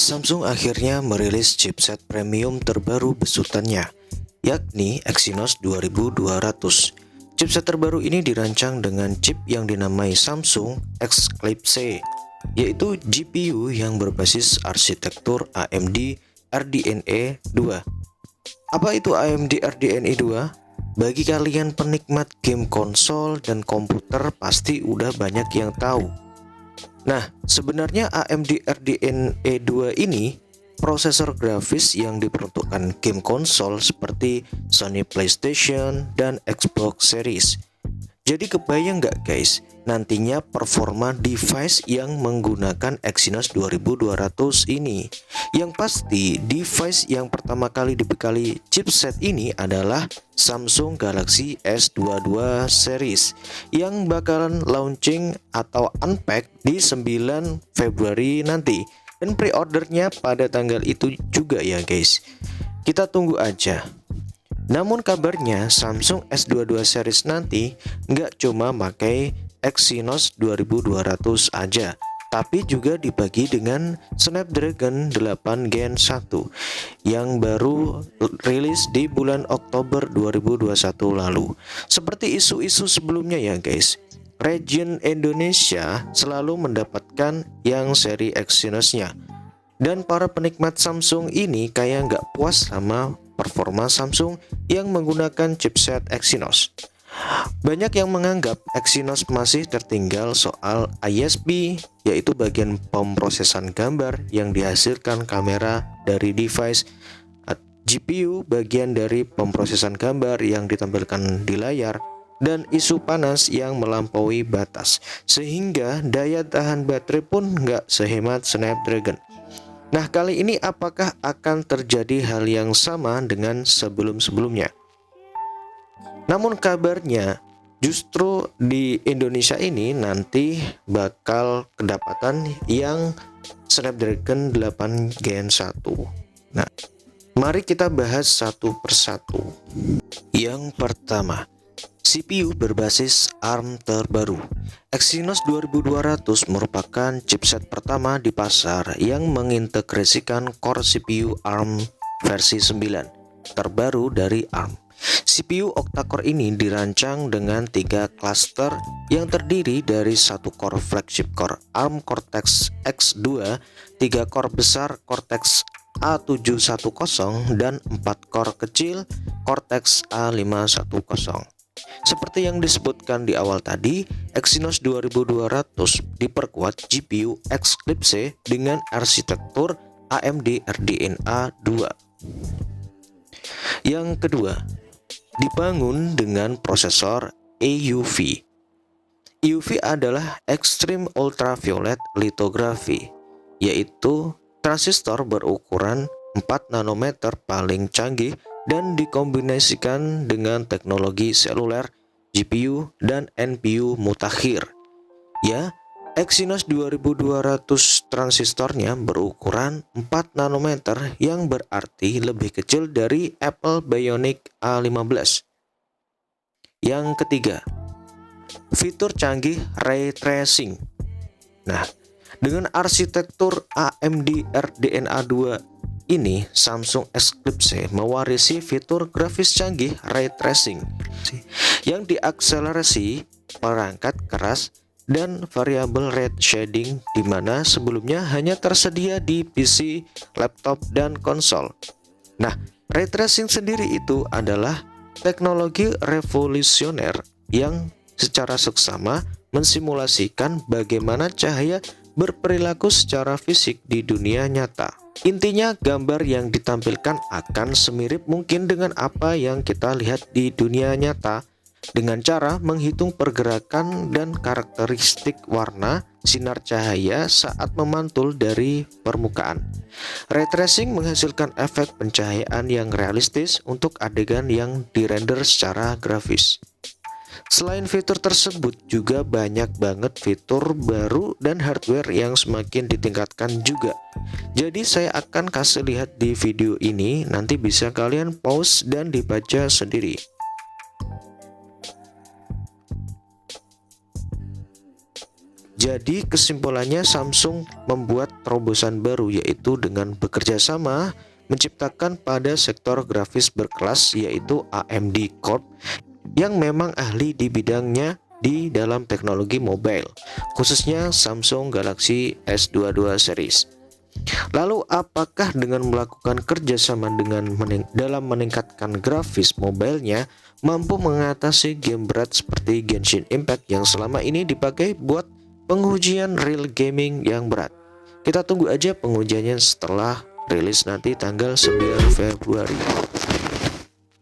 Samsung akhirnya merilis chipset premium terbaru besutannya, yakni Exynos 2200. Chipset terbaru ini dirancang dengan chip yang dinamai Samsung Eclipse, yaitu GPU yang berbasis arsitektur AMD RDNA 2. Apa itu AMD RDNA 2? Bagi kalian penikmat game konsol dan komputer pasti udah banyak yang tahu. Nah, sebenarnya AMD RDNA 2 ini prosesor grafis yang diperuntukkan game konsol seperti Sony PlayStation dan Xbox Series. Jadi kebayang nggak guys, nantinya performa device yang menggunakan Exynos 2200 ini? Yang pasti, device yang pertama kali dibekali chipset ini adalah Samsung Galaxy S22 series yang bakalan launching atau unpack di 9 Februari nanti. Dan pre-ordernya pada tanggal itu juga ya guys. Kita tunggu aja. Namun kabarnya Samsung S22 series nanti nggak cuma pakai Exynos 2200 aja, tapi juga dibagi dengan Snapdragon 8 Gen 1 yang baru rilis di bulan Oktober 2021 lalu. Seperti isu-isu sebelumnya ya guys, region Indonesia selalu mendapatkan yang seri Exynosnya. Dan para penikmat Samsung ini kayak nggak puas sama performa Samsung yang menggunakan chipset Exynos. Banyak yang menganggap Exynos masih tertinggal soal ISP, yaitu bagian pemrosesan gambar yang dihasilkan kamera dari device, GPU bagian dari pemrosesan gambar yang ditampilkan di layar, dan isu panas yang melampaui batas, sehingga daya tahan baterai pun nggak sehemat Snapdragon. Nah, kali ini apakah akan terjadi hal yang sama dengan sebelum-sebelumnya? Namun kabarnya justru di Indonesia ini nanti bakal kedapatan yang Snapdragon 8 Gen 1. Nah, mari kita bahas satu persatu. Yang pertama, CPU berbasis ARM terbaru. Exynos 2200 merupakan chipset pertama di pasar yang mengintegrasikan core CPU ARM versi 9 terbaru dari ARM. CPU octa-core ini dirancang dengan 3 cluster yang terdiri dari satu core flagship core ARM Cortex X2, 3 core besar Cortex A710 dan 4 core kecil Cortex A510. Seperti yang disebutkan di awal tadi, Exynos 2200 diperkuat GPU Eclipse dengan arsitektur AMD RDNA 2. Yang kedua, dibangun dengan prosesor EUV. EUV adalah Extreme Ultraviolet Lithography, yaitu transistor berukuran 4 nanometer paling canggih dan dikombinasikan dengan teknologi seluler, GPU, dan NPU mutakhir. Ya, Exynos 2200 transistornya berukuran 4 nanometer yang berarti lebih kecil dari Apple Bionic A15. Yang ketiga, fitur canggih Ray Tracing. Nah, dengan arsitektur AMD RDNA 2 ini, Samsung Eclipse mewarisi fitur grafis canggih Ray Tracing yang diakselerasi perangkat keras dan variable red shading, di mana sebelumnya hanya tersedia di PC, laptop, dan konsol. Nah, Ray Tracing sendiri itu adalah teknologi revolusioner yang secara seksama mensimulasikan bagaimana cahaya berperilaku secara fisik di dunia nyata. Intinya, gambar yang ditampilkan akan semirip mungkin dengan apa yang kita lihat di dunia nyata dengan cara menghitung pergerakan dan karakteristik warna sinar cahaya saat memantul dari permukaan. Ray tracing menghasilkan efek pencahayaan yang realistis untuk adegan yang dirender secara grafis. Selain fitur tersebut, juga banyak banget fitur baru dan hardware yang semakin ditingkatkan juga. Jadi saya akan kasih lihat di video ini, nanti bisa kalian pause dan dibaca sendiri. Jadi kesimpulannya Samsung membuat terobosan baru, yaitu dengan bekerja sama menciptakan pada sektor grafis berkelas, yaitu AMD Corp, yang memang ahli di bidangnya di dalam teknologi mobile, khususnya Samsung Galaxy S22 series. Lalu apakah dengan melakukan kerjasama dalam meningkatkan grafis mobilenya mampu mengatasi game berat seperti Genshin Impact yang selama ini dipakai buat pengujian real gaming yang berat? Kita tunggu aja pengujiannya setelah rilis nanti tanggal 9 Februari.